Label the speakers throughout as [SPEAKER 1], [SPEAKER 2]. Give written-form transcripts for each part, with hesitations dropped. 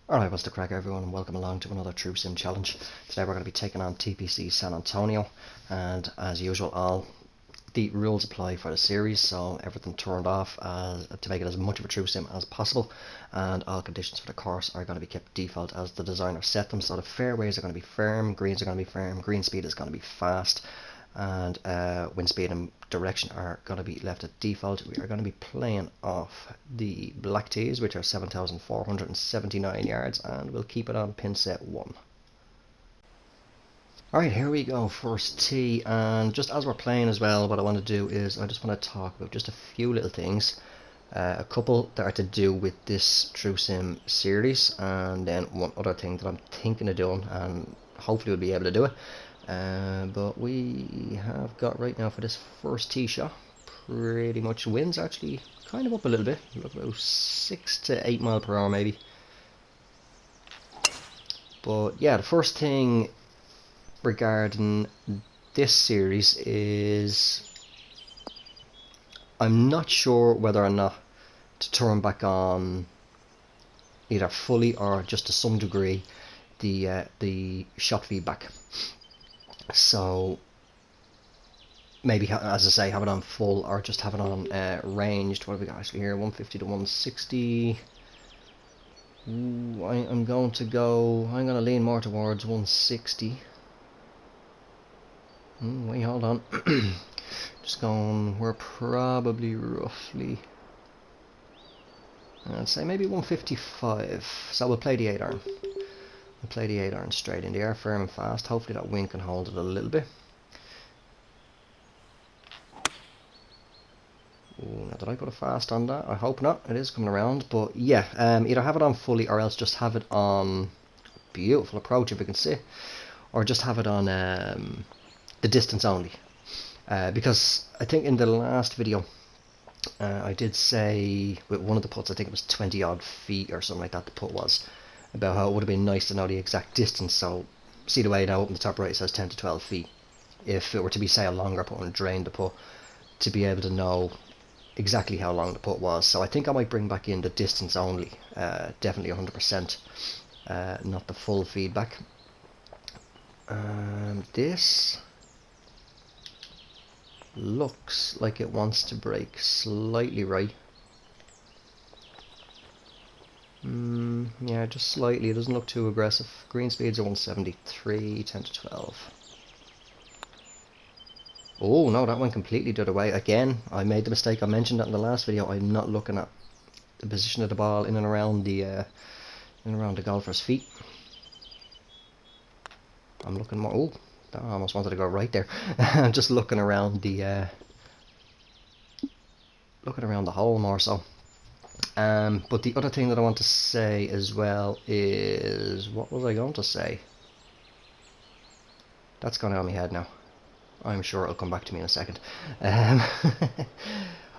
[SPEAKER 1] Alright, what's the crack everyone, and welcome along to another True Sim challenge. Today we're going to be taking on TPC San Antonio, and as usual all the rules apply for the series, so everything turned off to make it as much of a True Sim as possible, and all conditions for the course are going to be kept default as the designer set them. So the fairways are going to be firm, greens are going to be firm, green speed is going to be fast, and wind speed and direction are going to be left at default. We are going to be playing off the black tees, which are 7,479 yards, and we'll keep it on pin set 1. Alright, here we go, first tee, and just as we're playing as well, what I want to do is I just want to talk about just a few little things. A couple that are to do with this True Sim series, and then one other thing that I'm thinking of doing, and hopefully we'll be able to do it. But we have got right now for this first tee shot, pretty much winds actually kind of up a little bit, look about 6 to 8 mile per hour maybe. But yeah, the first thing regarding this series is I'm not sure whether or not to turn back on either fully or just to some degree the shot feedback. So maybe, as I say, have it on full or just have it on ranged. What have we got actually here? 150 to 160. I'm going to lean more towards 160. Wait, hold on. Just going, we're probably roughly, I'd say maybe 155. So we'll play the 8 iron. We'll play the 8 iron straight in the air, firm and fast. Hopefully that wind can hold it a little bit. Ooh, now did I put a fast on that? I hope not. It is coming around, but yeah, either have it on fully or else just have it on beautiful approach if you can see, or just have it on the distance only. Because I think in the last video I did say with one of the putts, I think it was 20 odd feet or something like that the putt was, about how it would have been nice to know the exact distance. So see the way now up in the top right it says 10 to 12 feet. If it were to be, say, a longer putt and drain the putt, to be able to know exactly how long the putt was. So I think I might bring back in the distance only, definitely 100%, not the full feedback. This looks like it wants to break slightly right. Yeah, just slightly. It doesn't look too aggressive. Green speeds are 173, 10 to 12. Oh no, that went completely the other way. Again, I made the mistake. I mentioned that in the last video. I'm not looking at the position of the ball in and around the golfer's feet. I'm looking more. Oh, that almost wanted to go right there. I'm just looking around the hole more so. But the other thing that I want to say as well is, what was I going to say? That's gone out of my head now. I'm sure it'll come back to me in a second.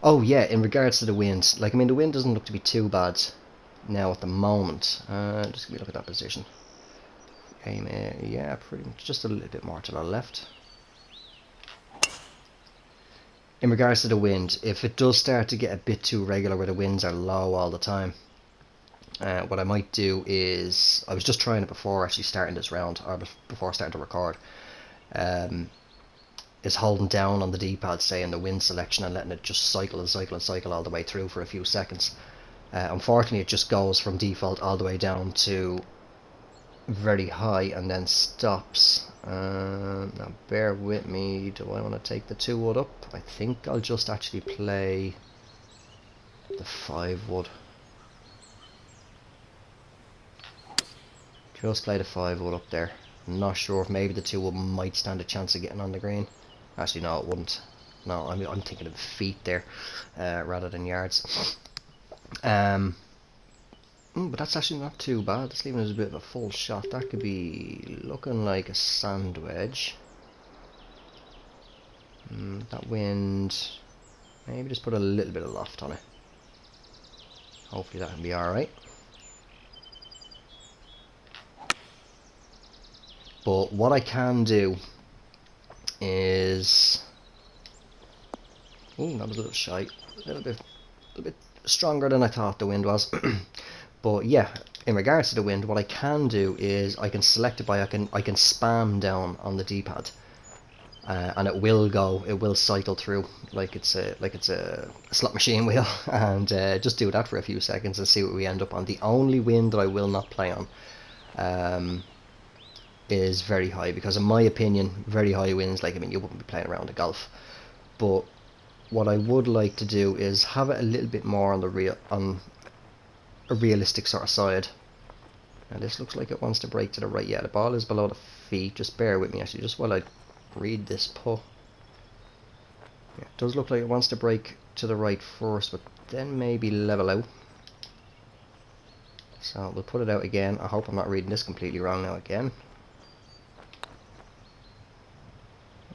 [SPEAKER 1] Oh yeah, in regards to the wind, like, I mean, the wind doesn't look to be too bad now at the moment. Just give me a look at that position. Aim it, yeah, pretty much just a little bit more to the left. In regards to the wind, if it does start to get a bit too regular where the winds are low all the time, what I might do is, I was just trying it before actually starting this round, or before starting to record, is holding down on the D-pad, say, in the wind selection, and letting it just cycle and cycle and cycle all the way through for a few seconds. Unfortunately, it just goes from default all the way down to very high and then stops. Now bear with me, do I want to take the 2 wood up? I think I'll just actually play the 5 wood. Just play the 5 wood up there. I'm not sure if maybe the 2 wood might stand a chance of getting on the green. Actually no, it wouldn't. No, I'm thinking of feet there rather than yards. But that's actually not too bad. That's leaving us a bit of a full shot. That could be looking like a sand wedge. That wind, maybe just put a little bit of loft on it. Hopefully that can be alright. But what I can do is, that was a little shy, a little bit stronger than I thought the wind was. But yeah, in regards to the wind, what I can do is I can select it by I can spam down on the D-pad, and it will cycle through like it's a slot machine wheel, and just do that for a few seconds and see what we end up on. The only wind that I will not play on is very high, because in my opinion, very high winds, like, I mean, you wouldn't be playing around a golf. But what I would like to do is have it a little bit more on a realistic sort of side. And this looks like it wants to break to the right. Yeah, the ball is below the feet. Just bear with me, actually, just while I read this putt. Yeah, it does look like it wants to break to the right first, but then maybe level out. So we'll put it out again. I hope I'm not reading this completely wrong now again.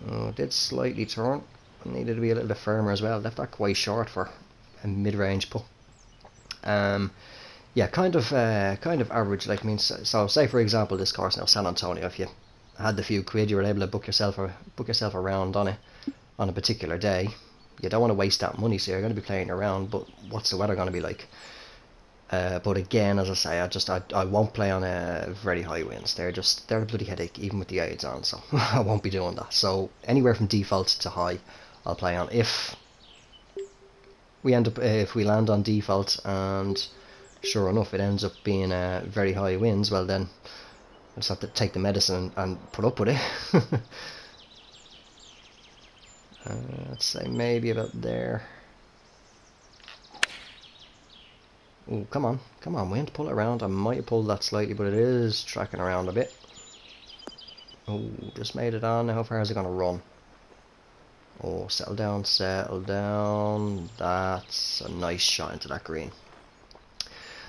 [SPEAKER 1] Oh, it did slightly turn. It needed to be a little bit firmer as well. Left that quite short for a mid-range putt. Yeah, kind of average. Like, I mean, so say for example this course now, San Antonio. If you had the few quid, you were able to book yourself a round on a particular day. You don't want to waste that money, so you're going to be playing around. But what's the weather going to be like? But again, as I say, I won't play on very high winds. They're a bloody headache, even with the aids on. So I won't be doing that. So anywhere from default to high, I'll play on. If we land on default and sure enough it ends up being very high winds, well then I just have to take the medicine and put up with it. Let's say maybe about there. Oh, come on, wind, pull it around. I might have pulled that slightly, but it is tracking around a bit. Oh, just made it on. How far is it going to run? Oh, settle down, settle down. That's a nice shot into that green.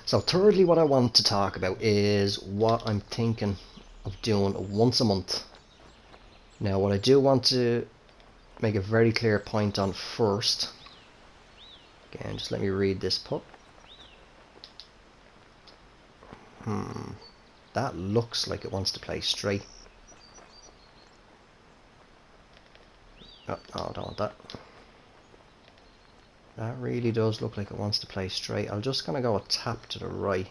[SPEAKER 1] So thirdly, what I want to talk about is what I'm thinking of doing once a month. Now, what I do want to make a very clear point on first. Again, just let me read this putt. That looks like it wants to play straight. Oh, no, I don't want that. That really does look like it wants to play straight. I'm just going to go a tap to the right.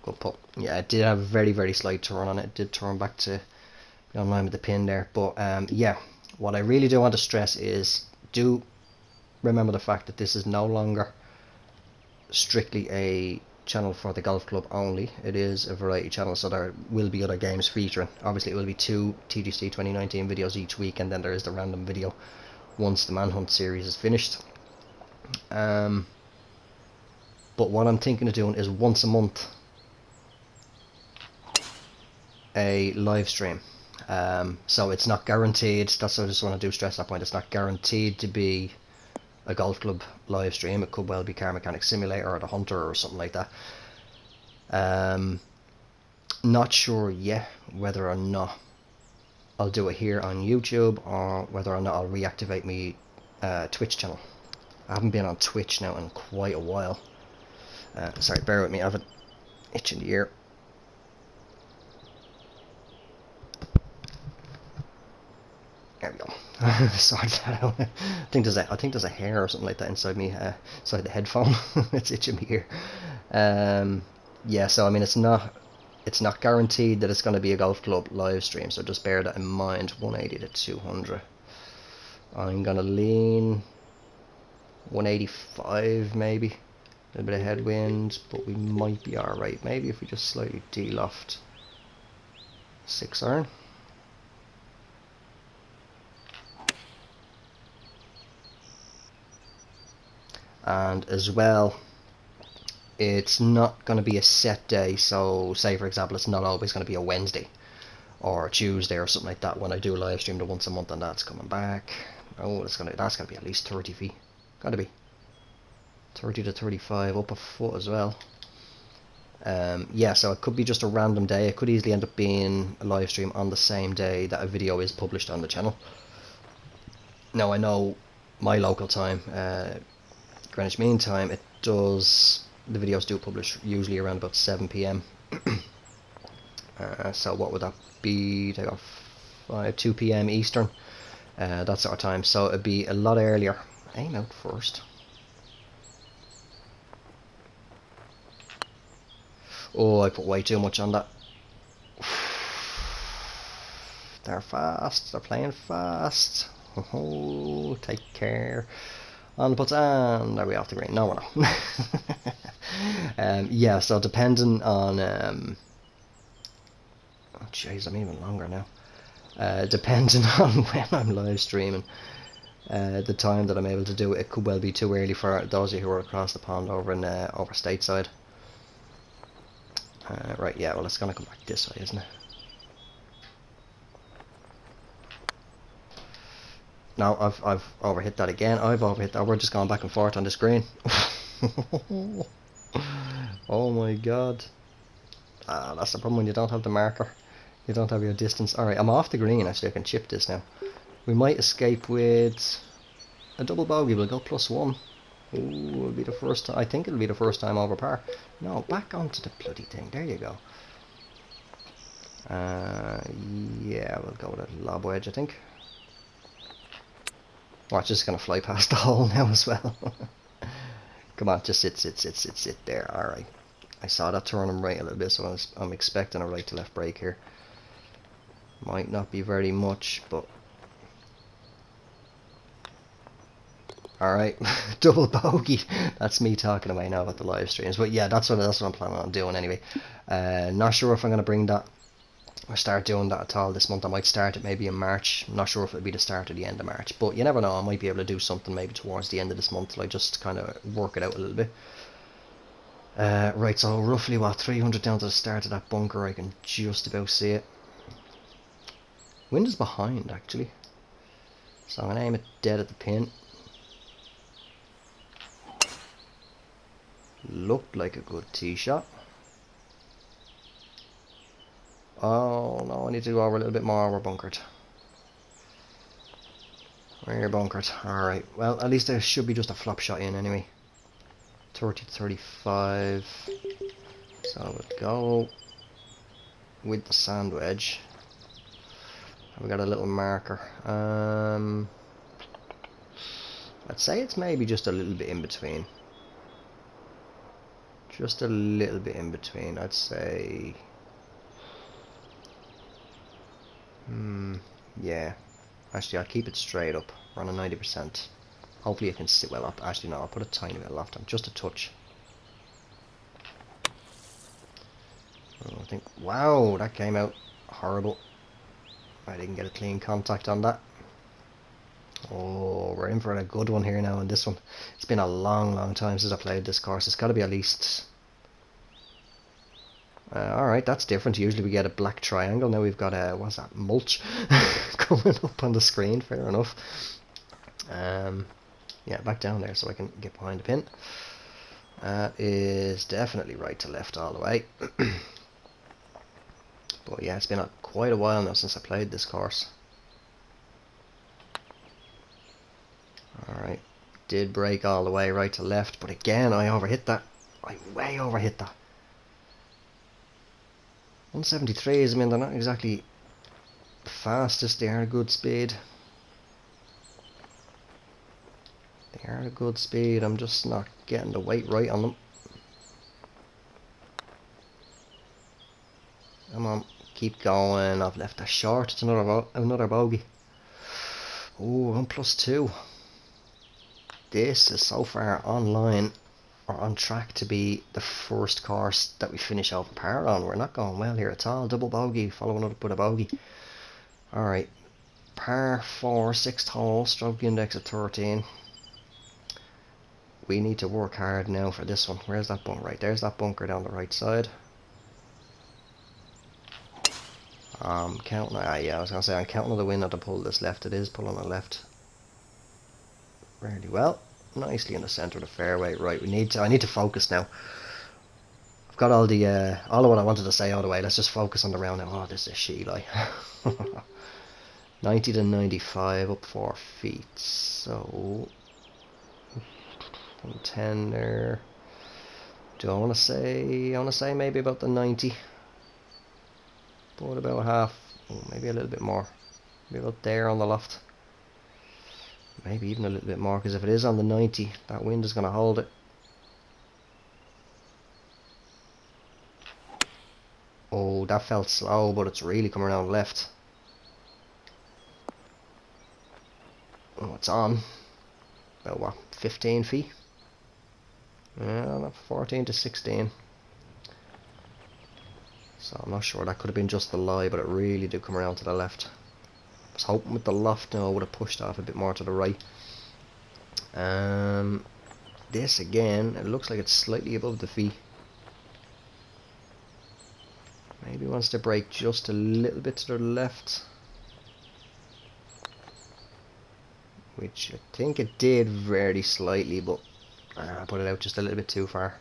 [SPEAKER 1] Good putt. Yeah, it did have a very, very slight turn on it. It did turn back to be on line with the pin there. But yeah, what I really do want to stress is, do remember the fact that this is no longer strictly a channel for the golf club only. It is a variety channel, so there will be other games featuring. Obviously it will be 2 TGC 2019 videos each week, and then there is the random video once the Manhunt series is finished. But what I'm thinking of doing is once a month a live stream. So it's not guaranteed. That's what I just want to stress that point. It's not guaranteed to be a golf club live stream. It could well be Car Mechanic Simulator or the Hunter or something like that. Not sure yet whether or not I'll do it here on YouTube, or whether or not I'll reactivate me Twitch channel. I haven't been on Twitch now in quite a while. Sorry, bear with me, I have an itch in the ear. There we go. Sorry that out. I think there's a hair or something like that inside me, inside the headphone. It's itching me here. Yeah, so I mean, it's not guaranteed that it's going to be a golf club live stream, so just bear that in mind. 180 to 200. I'm gonna lean 185 maybe. A little bit of headwind, but we might be alright. Maybe if we just slightly de-loft 6 iron. And as well, it's not going to be a set day. So say for example, it's not always going to be a Wednesday or a Tuesday or something like that when I do a live stream the once a month, and that's coming back. Oh, that's gonna be at least 30 feet. Gotta be 30 to 35, up a foot as well. Yeah, so it could be just a random day. It could easily end up being a live stream on the same day that a video is published on the channel. Now I know my local time, Greenwich Mean Time, the videos do publish usually around about 7 PM. So what would that be? Take off 2 PM Eastern, that sort of time. So it'd be a lot earlier. Aim out first. Oh, I put way too much on that. They're fast. They're playing fast. Oh, take care. On the puts, and are we off the green? No, we're not. Yeah, so depending on oh jeez, I'm even longer now. Depending on when I'm live streaming, the time that I'm able to do it, it could well be too early for those of you who are across the pond over in over stateside. Right, yeah, well, it's gonna come back this way, isn't it? No, I've overhit that again. I've overhit that. We're just going back and forth on the screen. Oh my god. That's the problem when you don't have the marker. You don't have your distance. Alright, I'm off the green. Actually, I can chip this now. We might escape with a double bogey. We'll go +1. Ooh, it'll be the first time. I think it'll be the first time over par. No, back onto the bloody thing. There you go. Yeah, we'll go with a lob wedge, I think. Watch, just gonna fly past the hole now as well. Come on, just sit there. Alright. I saw that turning right a little bit, so I'm expecting a right to left break here. Might not be very much, but alright. Double bogey. That's me talking away now about the live streams. But yeah, that's what I'm planning on doing anyway. Not sure if I'm gonna bring that or start doing that at all this month. I might start it maybe in March. I'm not sure if it'll be the start or the end of March, but you never know. I might be able to do something maybe towards the end of this month, like just kind of work it out a little bit. Right, so roughly what, 300 down to the start of that bunker. I can just about see it. Wind is behind actually, so I'm gonna aim it dead at the pin. Looked like a good tee shot. Oh no, I need to go over a little bit more. We're bunkered. We're bunkered. Alright, well, at least there should be just a flop shot in anyway. 30 to 35. So we'll go with the sand wedge. We got a little marker. I'd say it's maybe just a little bit in between. Just a little bit in between, I'd say. Yeah. Actually, I'll keep it straight up. We're on a 90%. Hopefully it can sit well up. Actually, no, I'll put a tiny bit loft on. Just a touch. Oh, I think... Wow, that came out horrible. I didn't get a clean contact on that. Oh, we're in for a good one here now in this one. It's been a long time since I played this course. It's got to be at least... Alright, that's different. Usually we get a black triangle. Now we've got a, what's that, mulch coming up on the screen. Fair enough. Yeah, back down there so I can get behind the pin. That is definitely right to left all the way. But yeah, it's been quite a while now since I played this course. Alright, did break all the way right to left, but again I overhit that. I way overhit that. 173s, I mean, they're not exactly the fastest, they are a good speed. They are a good speed, I'm just not getting the weight right on them. Come on, keep going. I've left that short. It's another bogey. Oh, I'm +2. This is so far online or on track to be the first course that we finish off par on. We're not going well here at all. Double bogey, following up with a bogey. Alright, par 4, 6th hole, stroke index at 13. We need to work hard now for this one. Where's that bunker? Right, there's that bunker down the right side. Counting, yeah, I was going to say, I'm counting on the wind not to pull this left. It is pulling on the left really well. Nicely in the centre of the fairway. Right, I need to focus now. I've got all of what I wanted to say out of the way. Let's just focus on the round now. Oh, this is a shitty lie. 90 to 95, up 4 feet. So, 10 there. Do I want to say maybe about the 90. But about half, maybe a little bit more. Maybe about there on the loft. Maybe even a little bit more, because if it is on the 90, that wind is going to hold it. Oh, that felt slow, but it's really coming around left. Oh, it's on. About what, 15 feet? Yeah, 14 to 16. So I'm not sure, that could have been just the lie, but it really did come around to the left. I was hoping with the loft now I would have pushed off a bit more to the right. This again, it looks like it's slightly above the feet. Maybe wants to brake just a little bit to the left. Which I think it did very slightly, but I put it out just a little bit too far.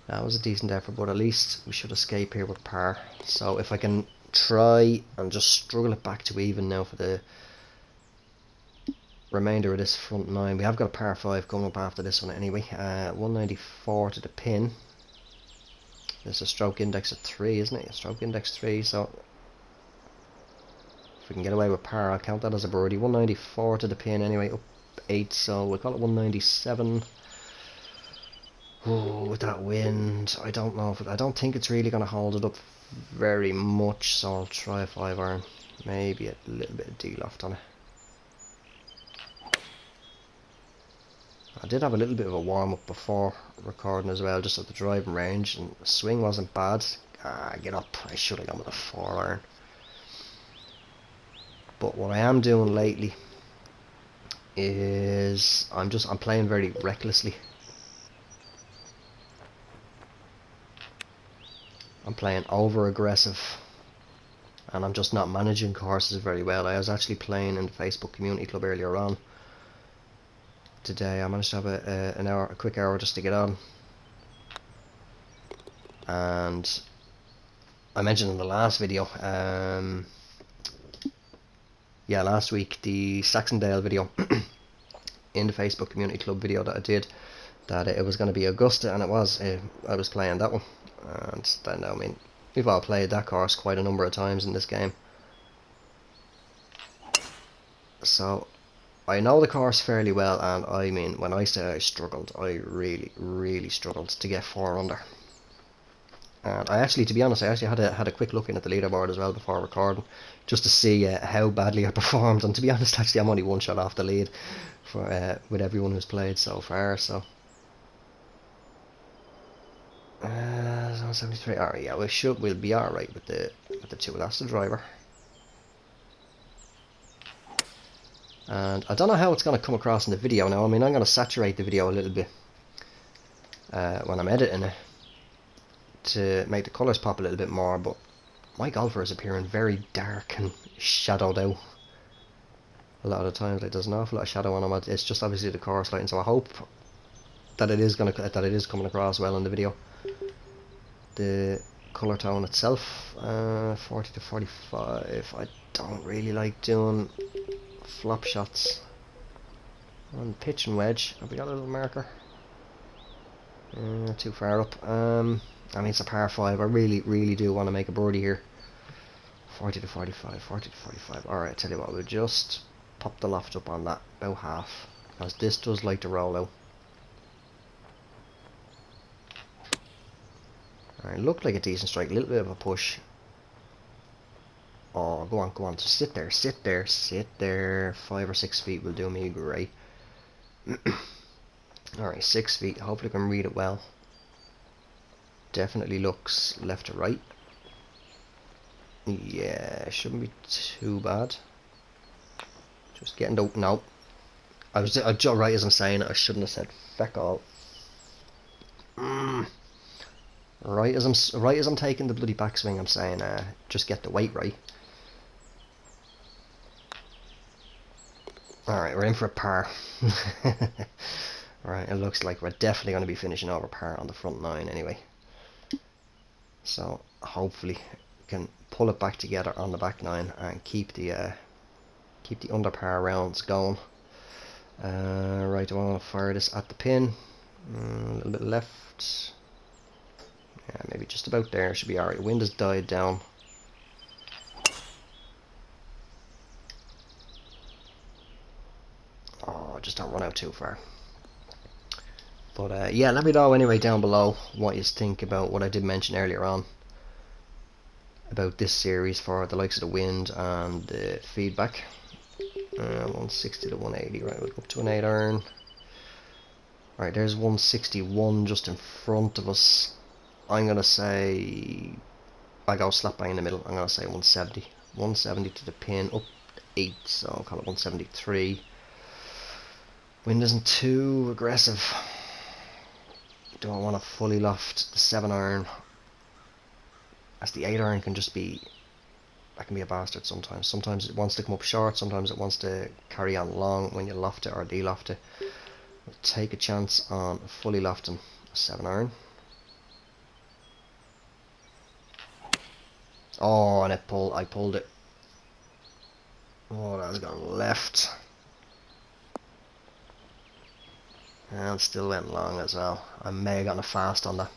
[SPEAKER 1] That was a decent effort, but at least we should escape here with par. So if I can try and just struggle it back to even now for the remainder of this front nine. We have got a par 5 coming up after this one anyway. 194 to the pin. There's a stroke index of 3, isn't it? A stroke index 3, so if we can get away with par, I'll count that as a birdie. 194 to the pin anyway, up 8, so we'll call it 197. Oh, with that wind, I don't know if I don't think it's really going to hold it up very much, so I'll try a 5-iron. Maybe a little bit of D-loft on it. I did have a little bit of a warm-up before recording as well, just at the driving range, and the swing wasn't bad. Get up, I should have gone with a 4-iron. But what I am doing lately is I'm playing very recklessly. I'm playing over aggressive, and I'm just not managing courses very well. I was actually playing in the Facebook community club earlier on today. I managed to have a quick hour just to get on, and I mentioned in the last video, yeah, last week, the Saxondale video in the Facebook community club video that I did, that it was going to be Augusta, and it was. I was playing that one, and then I mean, we've all played that course quite a number of times in this game, so I know the course fairly well. And I mean, when I say I struggled, I really struggled to get 4 under. And I actually, to be honest, I actually had a quick look in at the leaderboard as well before recording, just to see how badly I performed. And to be honest, actually, I'm only 1 shot off the lead for with everyone who's played so far. So 73. Alright, yeah, we'll be alright with the 2. That's the driver. And I don't know how it's going to come across in the video now. I mean, I'm going to saturate the video a little bit when I'm editing it, to make the colours pop a little bit more, but my golfer is appearing very dark and shadowed out a lot of the times. Like, there's an awful lot of shadow on him. It's just obviously the course lighting, so I hope that it is coming across well in the video. The colour tone itself, 40 to 45. I don't really like doing flop shots on pitch and wedge. Have we got a little marker? Too far up. I mean, it's a par 5. I really do want to make a birdie here. 40 to 45, 40 to 45. Alright, I tell you what, we'll just pop the loft up on that, about half, because this does like to roll out. Alright, looked like a decent strike, a little bit of a push. Oh, go on, just sit there. 5 or 6 feet will do me great. Alright, 6 feet, hopefully I can read it well. Definitely looks left to right. Yeah, shouldn't be too bad. Just getting the... No. I was right as I'm saying it, I shouldn't have said feck all. Right as I'm taking the bloody backswing, I'm saying just get the weight right. Alright, we're in for a par. Right, it looks like we're definitely going to be finishing over par on the front 9 anyway. So hopefully we can pull it back together on the back 9 and keep the under par rounds going. Right, I want to fire this at the pin. A little bit left. Yeah, maybe just about there should be alright. Wind has died down. Oh, just don't run out too far. But yeah, let me know anyway down below what you think about what I did mention earlier on about this series for the likes of the wind and the feedback. 160 to 180, right, we'll go up to an 8 iron. Right, there's 161 just in front of us. I'm going to say, I go slap bang in the middle, I'm going to say 170. 170 to the pin, up 8, so I'll call it 173. Wind isn't too aggressive. Do I want to fully loft the 7 iron? As the 8 iron can just be, that can be a bastard sometimes. Sometimes it wants to come up short, sometimes it wants to carry on long when you loft it or de-loft it. I'll take a chance on fully lofting a 7 iron. Oh, and I pulled it. Oh, that was gone left. And still went long as well. I may have gotten a fast on that.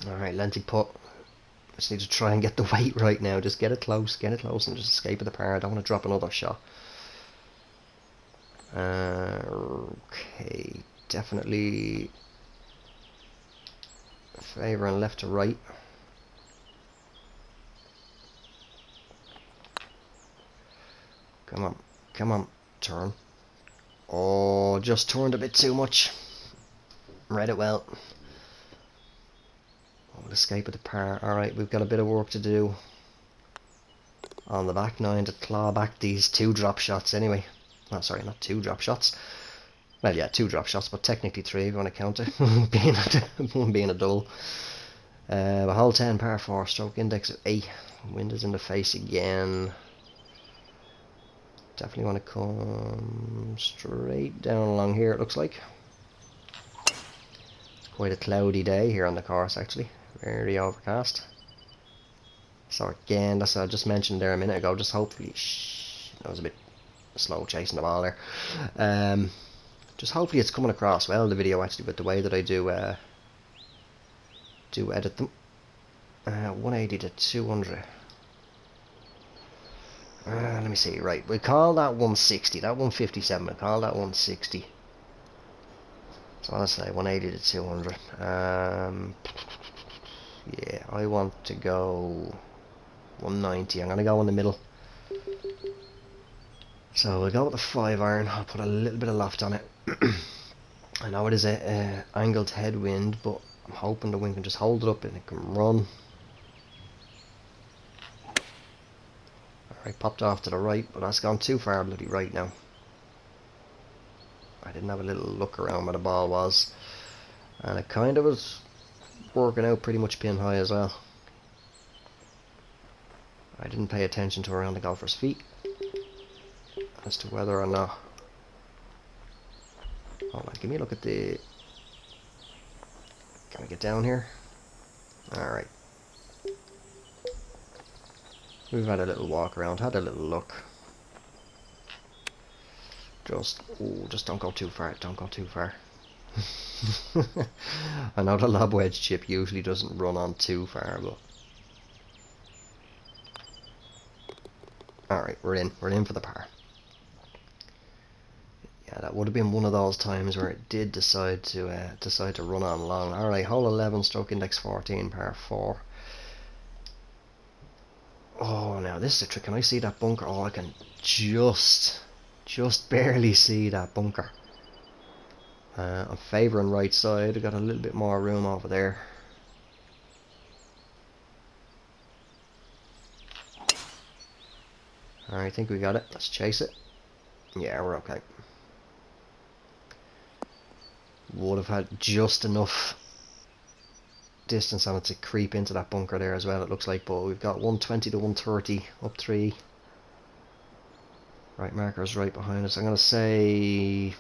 [SPEAKER 1] Alright, lengthy putt. Just need to try and get the weight right now. Just get it close and just escape of the par. I don't want to drop another shot. Okay, definitely favouring left to right. Come on, turn. Oh, just turned a bit too much. Read it well. Oh, escape of the par. Alright, we've got a bit of work to do on the back nine to claw back these 2 drop shots anyway. Oh, sorry, not 2 drop shots. Well, yeah, 2 drop shots, but technically 3 if you want to count it. One being a double. A hole 10, par 4, stroke index of 8. Wind is in the face again. Definitely want to come straight down along here, it looks like. It's quite a cloudy day here on the course, actually. Very overcast. So again, that's what I just mentioned there a minute ago. Just hopefully, that was a bit slow chasing the ball there. Just hopefully it's coming across well, the video, actually, with the way that I do edit them. 180 to 200. Let me see, right, we call that 160, that 157, we call that 160. So I'll say 180 to 200. Yeah, I want to go 190, I'm going to go in the middle. So we'll go with the 5 iron, I'll put a little bit of loft on it. I know it is a angled headwind, but I'm hoping the wind can just hold it up and it can run. I popped off to the right, but that's gone too far bloody right now. I didn't have a little look around where the ball was, and it kind of was working out pretty much pin high as well. I didn't pay attention to around the golfer's feet as to whether or not. Hold on, give me a look at the. Can I get down here? Alright. We've had a little walk around, had a little look. Just don't go too far, don't go too far. I know the lob wedge chip usually doesn't run on too far, but... Alright, we're in for the par. Yeah, that would have been one of those times where it did decide to run on long. Alright, hole 11, stroke index 14, par 4. Oh, now this is a trick. Can I see that bunker? Oh, I can just barely see that bunker. I'm favouring right side. I've got a little bit more room over there. Alright, I think we got it. Let's chase it. Yeah, we're okay. Would have had just enough distance on it to creep into that bunker there as well, it looks like, but we've got 120 to 130 up 3. Right markers right behind us. I'm going to say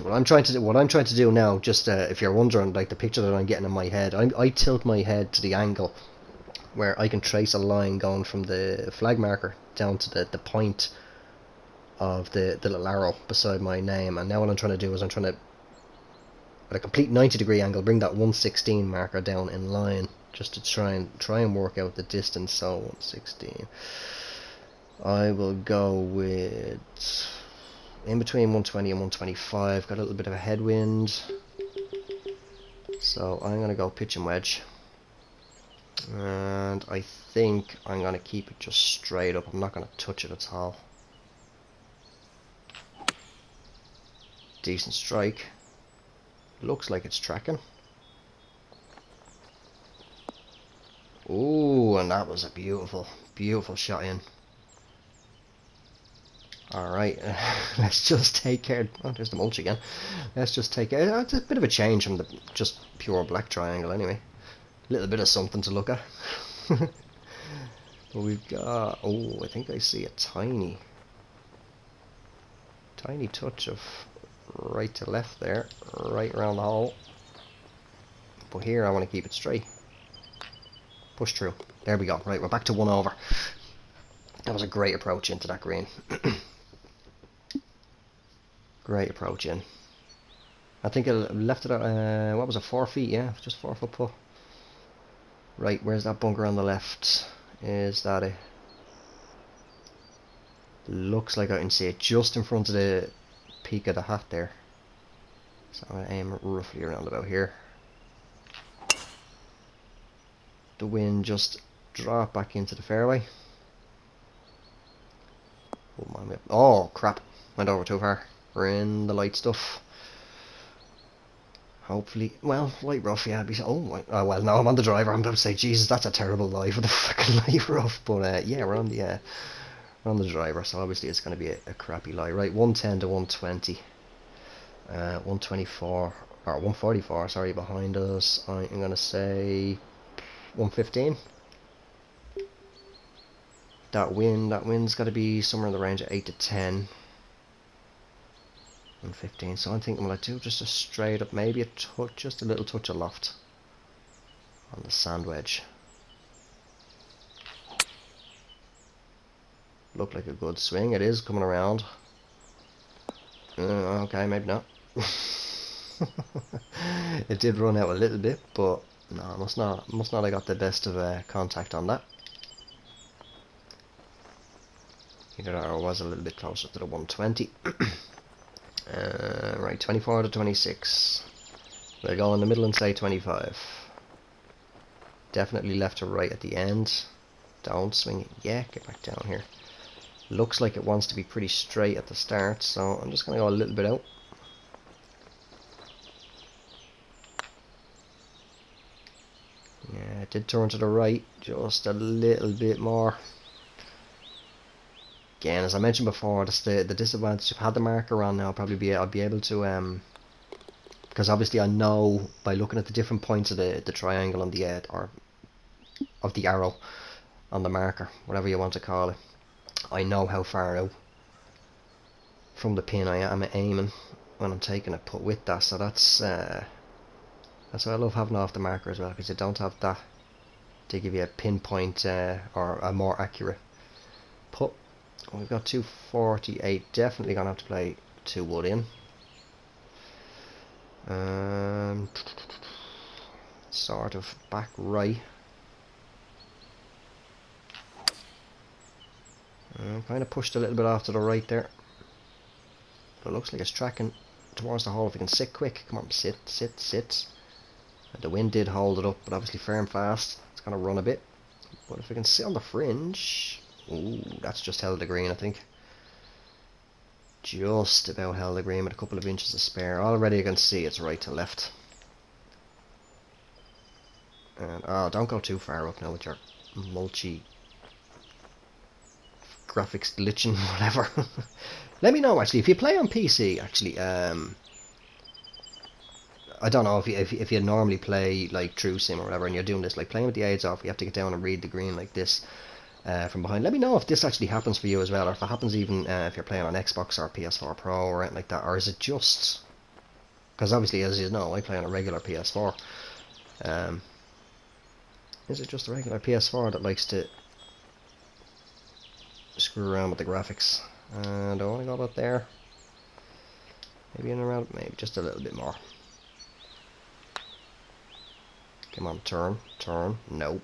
[SPEAKER 1] what I'm trying to do now, just if you're wondering, like the picture that I'm getting in my head, I tilt my head to the angle where I can trace a line going from the flag marker down to the point of the little arrow beside my name. And now what I'm trying to do is I'm trying to, at a complete 90-degree angle, bring that 116 marker down in line, just to try and work out the distance. So 116. I will go with in between 120 and 125. Got a little bit of a headwind. So I'm going to go pitch and wedge. And I think I'm going to keep it just straight up. I'm not going to touch it at all. Decent strike. Looks like it's tracking. Ooh, and that was a beautiful, beautiful shot in. Alright, let's just take care. Oh, there's the mulch again. Let's just take care. It's a bit of a change from the just pure black triangle anyway. A little bit of something to look at. But we've got... Oh, I think I see a tiny touch of right to left there. Right around the hole. But here I want to keep it straight. Push through. There we go. Right, we're back to 1 over. That was a great approach into that green. Great approach in. I think I left it at, what was it, 4 feet? Yeah, just 4 foot putt. Right, where's that bunker on the left? Is that it? Looks like I can see it just in front of the peak of the hat there. So I'm going to aim roughly around about here. The wind just dropped back into the fairway. Oh crap, went over too far. We're in the light stuff. Hopefully, well, light rough, yeah. Well, no, I'm on the driver. I'm about to say, Jesus, that's a terrible lie for the fucking light rough. But yeah, we're on the driver, so obviously it's going to be a crappy lie. Right, 110 to 120, 124 or 144. Sorry, behind us. I'm going to say 115. That wind's got to be somewhere in the range of 8 to 10. 115. So I'm thinking, will I do just a straight up, maybe a touch, just a little touch of loft on the sand wedge. Look like a good swing. It is coming around. Okay, maybe not. It did run out a little bit, but no, must not have got the best of contact on that. Either that or was a little bit closer to the 120. Right, 24 to 26. We'll go in the middle and say 25. Definitely left to right at the end. Don't swing it yet. Get back down here. Looks like it wants to be pretty straight at the start, so I'm just going to go a little bit out. Yeah, it did turn to the right just a little bit more. Again, as I mentioned before, that's the disadvantage. I've had the marker on now. I'll be able to because obviously I know by looking at the different points of the triangle on the or of the arrow on the marker, whatever you want to call it. I know how far out from the pin I am aiming when I'm taking a putt with that. So that's why I love having off the marker as well, because you don't have that to give you a pinpoint or a more accurate putt. We've got 248. Definitely gonna have to play 2 wood in. Sort of back right. Kind of pushed a little bit off to the right there. But it looks like it's tracking towards the hole. If we can sit quick, come on, sit. The wind did hold it up, but obviously firm fast. It's gonna run a bit. But if we can sit on the fringe. Ooh, that's just held the green, I think. Just about held the green with a couple of inches of spare. Already I can see it's right to left. And oh, don't go too far up now with your mulchy graphics glitching, whatever. Let me know actually if you play on PC. Actually, I don't know if you normally play like True Sim or whatever, and you're doing this like playing with the aids off. You have to get down and read the green like this. From behind. Let me know if this actually happens for you as well, or if it happens even if you're playing on Xbox or PS4 Pro or anything like that, or is it just because obviously, as you know, I play on a regular PS4. Is it just a regular PS4 that likes to screw around with the graphics? And I want to go about there, maybe in around, maybe just a little bit more. Come on, turn, nope.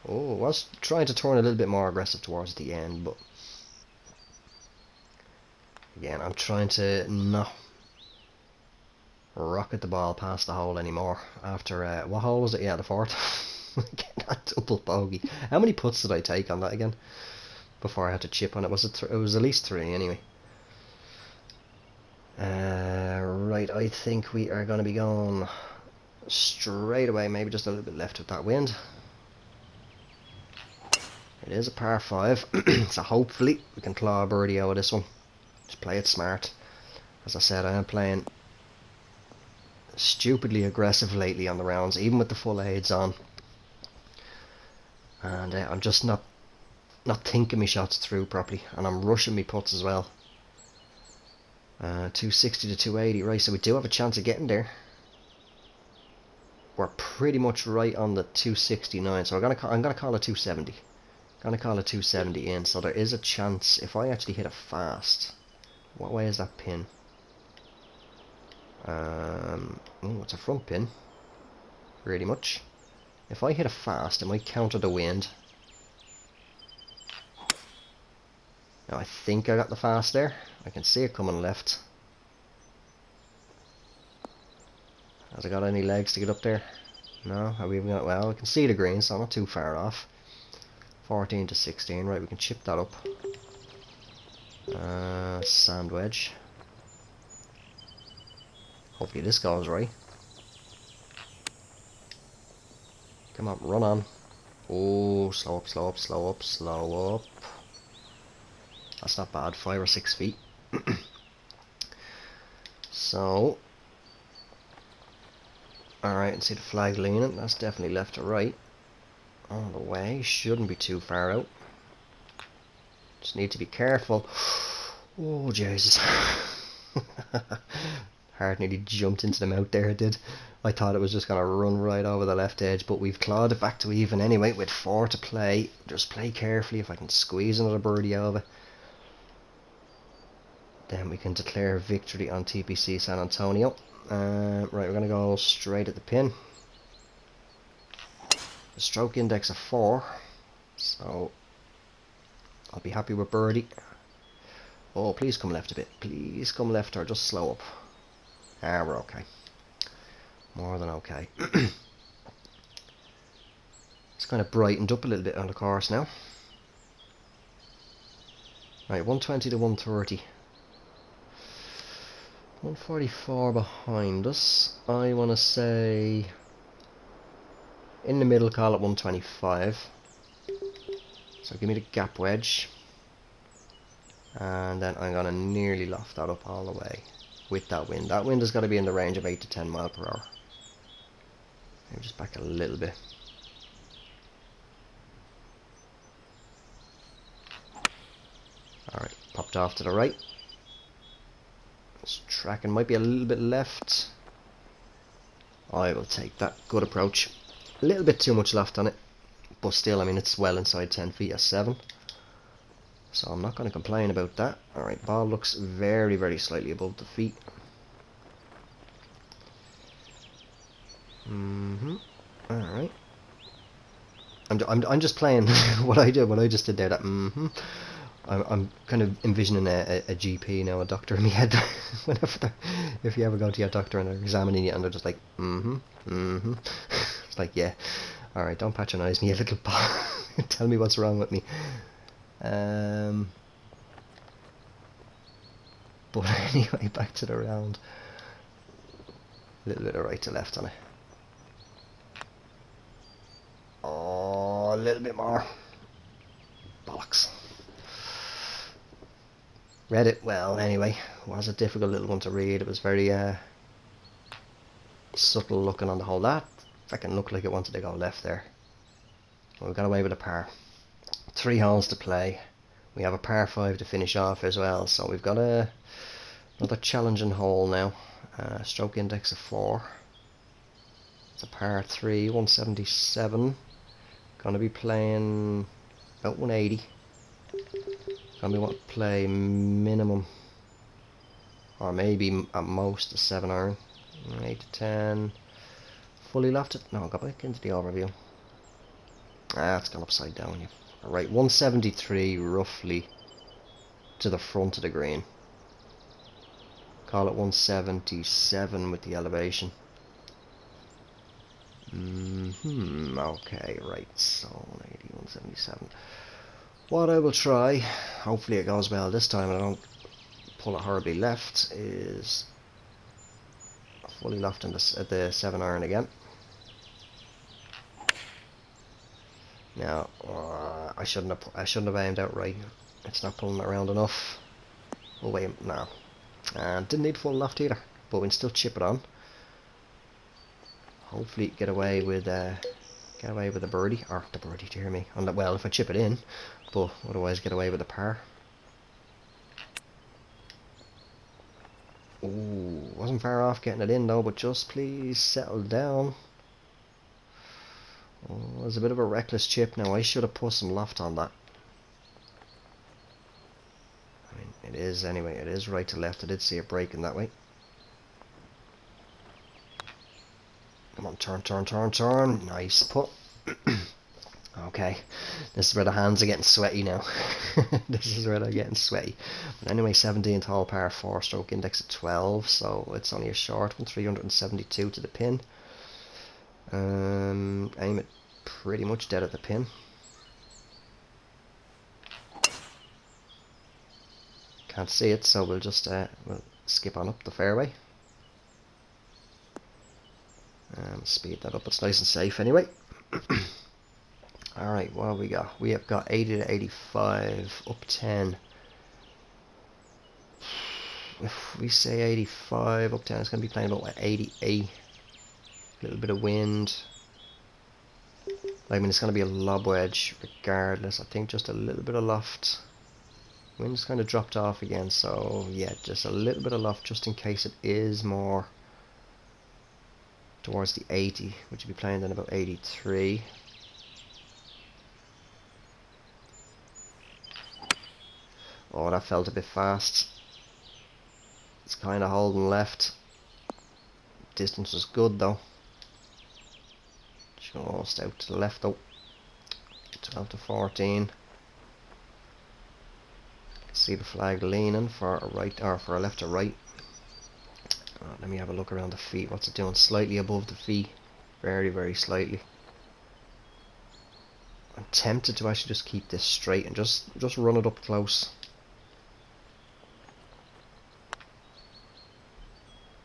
[SPEAKER 1] Oh, I was trying to turn a little bit more aggressive towards the end, but again, I'm trying to rocket the ball past the hole anymore. After, what hole was it? Yeah, the fourth. Get that double bogey. How many putts did I take on that again? Before I had to chip on it. It was at least 3 anyway. Right, I think we are going to be going straight away. Maybe just a little bit left with that wind. It is a par 5. So hopefully we can claw a birdie out of this one. Just play it smart. As I said, I am playing stupidly aggressive lately on the rounds, even with the full aids on. And I'm just not thinking my shots through properly, and I'm rushing my putts as well. 260 to 280, right? So we do have a chance of getting there. We're pretty much right on the 269, so I'm gonna call it 270. Gonna call it 270 in. So there is a chance if I actually hit it fast. What way is that pin? Oh, it's a front pin. Pretty much. If I hit it fast, it might counter the wind. Now I think I got the fast there. I can see it coming left. Has it got any legs to get up there? No? Have we even got, well, I can see the green, so I'm not too far off. 14 to 16, right, we can chip that up. Sand wedge. Hopefully this goes right. Come on, run on. Oh, slow up, slow up, slow up, slow up. That's not bad, 5 or 6 feet. So, alright, and see the flag leaning. That's definitely left to right. All the way, shouldn't be too far out. Just need to be careful. Oh, Jesus. Heart nearly jumped into the mouth there, it did. I thought it was just going to run right over the left edge, but we've clawed it back to even anyway with 4 to play. Just play carefully. If I can squeeze another birdie over, then we can declare victory on TPC San Antonio. Right, we're going to go straight at the pin. The stroke index of 4, so I'll be happy with birdie. Oh, please come left a bit. Please come left or just slow up. Ah, we're okay. More than okay. It's kind of brightened up a little bit on the course now. Right, 120 to 130. 144 behind us. I want to say in the middle, call it 125. So give me the gap wedge. And then I'm going to nearly loft that up all the way with that wind. That wind has got to be in the range of 8 to 10 mile per hour. Maybe just back a little bit. Alright, popped off to the right. This tracking might be a little bit left. I will take that. Good approach. A little bit too much left on it, but still, I mean, it's well inside 10 feet at 7. So I'm not going to complain about that. Alright, ball looks very, very slightly above the feet. Alright. I'm just playing what I just did there. That I'm kind of envisioning a GP now, a doctor in my head. Whenever if you ever go to your doctor and they're examining you and they're just like, It's like, yeah, alright, don't patronise me a little bit. Tell me what's wrong with me. But anyway, back to the round. A little bit of right to left on it. Oh, a little bit more. Bollocks. Read it well anyway. It was a difficult little one to read. It was very subtle looking on the whole. That fucking looked like it wanted to go left there. Well, we got away with a par. 3 holes to play. We have a par 5 to finish off as well. So we've got another challenging hole now. Stroke index of 4. It's a par 3, 177. Gonna be playing about 180. Gonna be want to play minimum, or maybe at most a 7 iron. 8 to 10. Fully lofted. No, go back into the overview. Ah, it's gone upside down. Alright, 173 roughly to the front of the green. Call it 177 with the elevation. Okay, right, so 180, 177. What I will try, hopefully it goes well this time and I don't pull it horribly left, is fully left in the 7 iron again. Now, I shouldn't have aimed out right. It's not pulling it around enough. Oh wait, no. And didn't need full left either, but we can still chip it on. Hopefully get away with the birdie, or the birdie, do you hear me? Well, if I chip it in, but otherwise get away with the par. Ooh, wasn't far off getting it in though, but just please settle down. Oh, it was a bit of a reckless chip. Now I should have put some loft on that. I mean, it is anyway. It is right to left. I did see it breaking that way. Come on, turn, turn, turn, turn. Nice put. Okay, this is where the hands are getting sweaty now. This is where they're getting sweaty. But anyway, 17th hole par 4, stroke index of 12, so it's only a short one, 372 to the pin. Aim it pretty much dead at the pin. Can't see it, so we'll just we'll skip on up the fairway. Speed that up, it's nice and safe anyway. Alright, what have we got? We have got 80 to 85, up 10. If we say 85, up 10, it's going to be playing about 88. A little bit of wind. I mean, it's going to be a lob wedge regardless. I think just a little bit of loft. Wind's kind of dropped off again, so yeah, just a little bit of loft just in case it is more towards the 80, which will be playing then about 83. Oh, that felt a bit fast. It's kind of holding left. Distance was good though. Just out to the left though. 12 to 14. See the flag leaning for a right or for a left or right. Let me have a look around the feet. What's it doing? Slightly above the feet. Very, very slightly. I'm tempted to actually just keep this straight and just run it up close.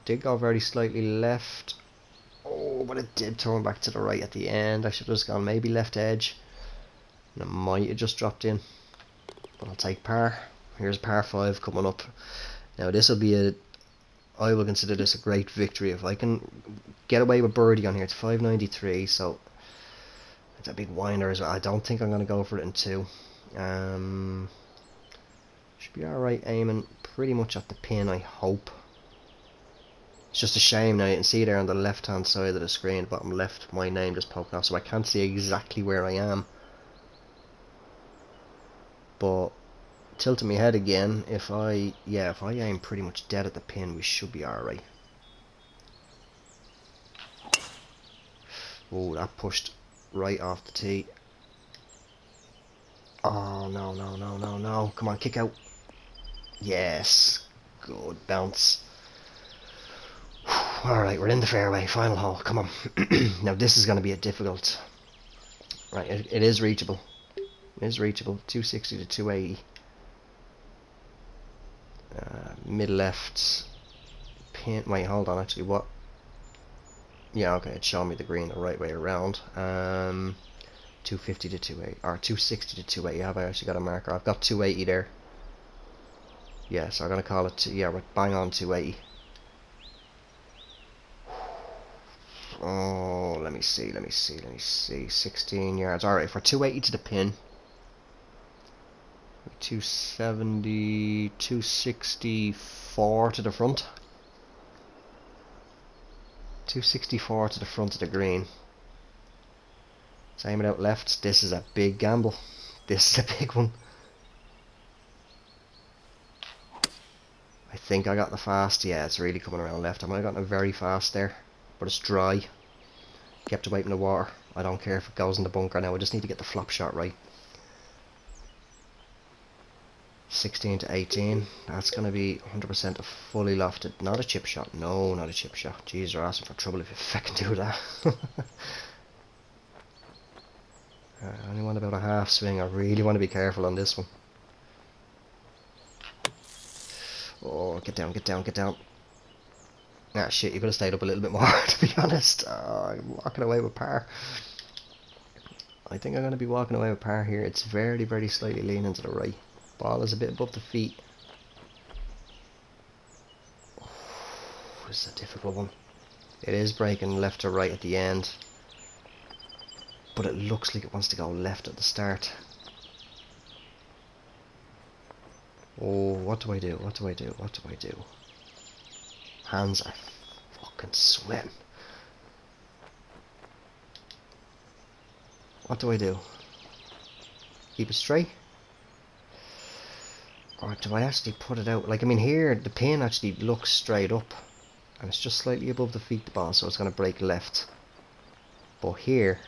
[SPEAKER 1] Did go very slightly left. Oh, but it did turn back to the right at the end. I should have just gone maybe left edge. And it might have just dropped in. But I'll take par. Here's par 5 coming up. Now this will be I will consider this a great victory if I can get away with birdie on here. It's 593, so it's a big winder as well. I don't think I'm going to go for it in 2. Should be alright aiming pretty much at the pin, I hope. It's just a shame now, you can see there on the left hand side of the screen, bottom left, my name just poking off, so I can't see exactly where I am. But tilting my head again, if I aim pretty much dead at the pin, we should be alright. Oh, that pushed right off the tee. Oh, no, no, no, no, no. Come on, kick out. Yes. Good bounce. Alright, we're in the fairway. Final hole. Come on. Now, this is going to be a difficult... Right, it is reachable. It is reachable. 260 to 280. Mid left. Pin. Wait, hold on. Actually, what? Yeah, okay. It's showing me the green the right way around. 250 to 280. Or 260 to 280. Have I actually got a marker? I've got 280 there. Yeah, so I'm going to call it... Yeah, we're bang on 280. Oh, let me see. 16 yards. Alright, for 280 to the pin. 270, 264 to the front. 264 to the front of the green. Let's aim it out left. This is a big gamble. This is a big one. I think I got the fast. Yeah, it's really coming around left. I might have gotten it very fast there. But it's dry. Kept away from the water. I don't care if it goes in the bunker now. I just need to get the flop shot right. 16 to 18. That's going to be 100% a fully lofted. Not a chip shot. No, not a chip shot. Jeez, you're asking for trouble if you fucking do that. I only want about a half swing. I really want to be careful on this one. Oh, get down, get down, get down. Ah, shit, you could have stayed up a little bit more, to be honest. I'm walking away with par. I think I'm going to be walking away with par here. It's very, very slightly leaning to the right. Ball is a bit above the feet. Oh, this is a difficult one. It is breaking left to right at the end, but it looks like it wants to go left at the start. Oh, what do I do? What do I do? What do I do? Hands are fucking sweating. What do I do? Keep it straight? Or do I actually put it out? Like, I mean, here the pin actually looks straight up, and it's just slightly above the feet, the ball, so it's going to break left. But here,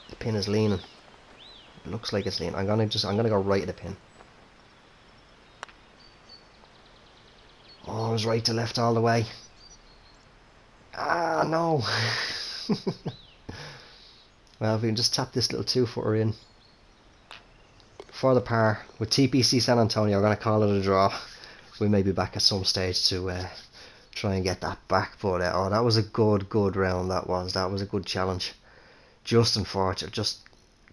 [SPEAKER 1] the pin is leaning. It looks like it's leaning. I'm gonna go right of the pin. Oh, I was right to left all the way. Ah, no. Well, if we can just tap this little 2-footer in for the par with TPC San Antonio, I'm going to call it a draw. We may be back at some stage to try and get that back. But oh, that was a good round. That was a good challenge. Just unfortunate. Just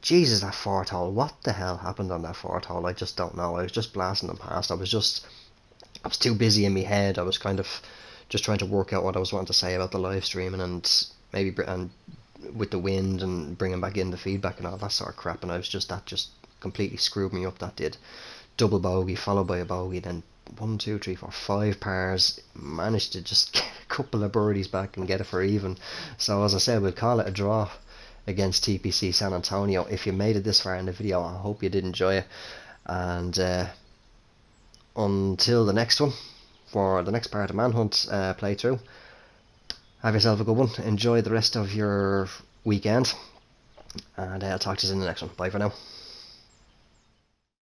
[SPEAKER 1] Jesus, that fourth hole. What the hell happened on that fourth hole? I just don't know. I was just blasting them past. I was too busy in my head. I was kind of just trying to work out what I was wanting to say about the live streaming and maybe with the wind and bringing back in the feedback and all that sort of crap. And that just completely screwed me up. That did. Double bogey followed by a bogey, then 1, 2, 3, 4, 5 pars. Managed to just get a couple of birdies back and get it for even. So as I said, we'll call it a draw against TPC San Antonio. If you made it this far in the video, I hope you did enjoy it. And until the next one, for the next part of Manhunt playthrough, have yourself a good one. Enjoy the rest of your weekend, and I'll talk to you in the next one. Bye for now.